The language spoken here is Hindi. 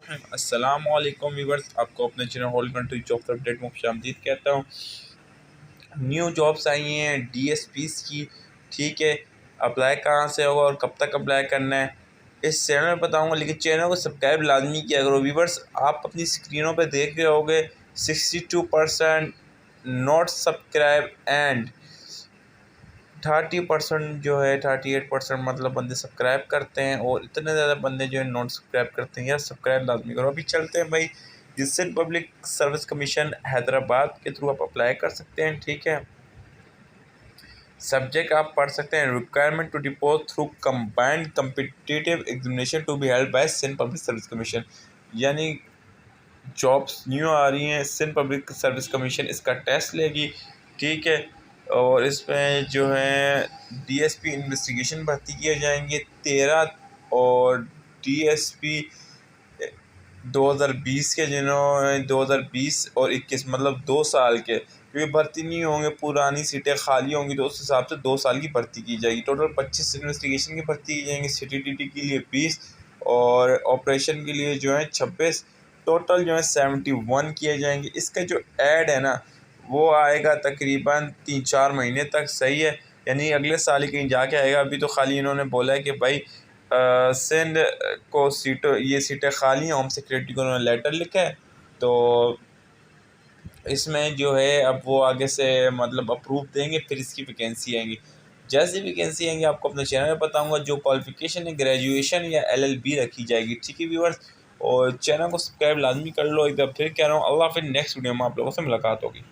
अस्सलामुअलैकुम व्यूअर्स, आपको अपने channel whole country jobs update में खुशामदीद कहता हूँ। न्यू जॉब्स आई हैं डीएसपीज़ की। ठीक है, अप्लाई कहाँ से होगा और कब तक अप्लाई करना है इस चैनल में बताऊँगा, लेकिन चैनल को सब्सक्राइब लाजमी किया करो। व्यूअर्स, आप अपनी स्क्रीनों पे देख रहे होगे 62% नॉट सब्सक्राइब एंड 30% जो है 38% मतलब बंदे सब्सक्राइब करते हैं और इतने ज़्यादा बंदे जो है नॉन सब्सक्राइब करते हैं। यार सब्सक्राइब लाजमी करो। अभी चलते हैं भाई, जिससे पब्लिक सर्विस कमीशन हैदराबाद के थ्रू आप अप्लाई कर सकते हैं। ठीक है, सब्जेक्ट आप पढ़ सकते हैं, requirement to depose through combined competitive examination to be held by Sindh public service commission. यानी जॉब्स न्यू आ रही हैं, सिंध पब्लिक सर्विस कमीशन इसका टेस्ट लेगी। ठीक है, और इसमें जो है डीएसपी इन्वेस्टिगेशन भर्ती किए जाएंगे 13 और डीएसपी 2020 के, जिन्होंने 2020 और 21 मतलब 2 साल के, क्योंकि भर्ती नहीं होंगे, पुरानी सीटें खाली होंगी तो उस हिसाब से 2 साल की भर्ती की जाएगी। टोटल 25 इन्वेस्टिगेशन की भर्ती की जाएंगी, सीटीटीटी के लिए 20 और ऑपरेशन के लिए जो है 26, टोटल जो है 71 किए जाएंगे। इसका जो ऐड है ना वो आएगा तकरीबन 3-4 महीने तक। सही है, यानी अगले साल ही कहीं जाके आएगा। अभी तो खाली इन्होंने बोला है कि भाई सिंध को ये सीटें खाली हैं, होम सेक्रेटरी को उन्होंने लेटर लिखा है, तो इसमें जो है अब वो आगे से मतलब अप्रूव देंगे, फिर इसकी वैकेंसी आएंगी। जैसी वैकेंसी आएंगी आपको अपने चैनल में बताऊंगा। जो क्वालिफिकेशन है ग्रेजुएशन या एलएलबी रखी जाएगी। ठीक है व्यूअर्स, और चैनल को सब्सक्राइब लाजमी कर लो। एक बार फिर कह रहा हूँ, अल्लाह हाफिज़। नेक्स्ट वीडियो में आप लोगों से मुलाकात होगी।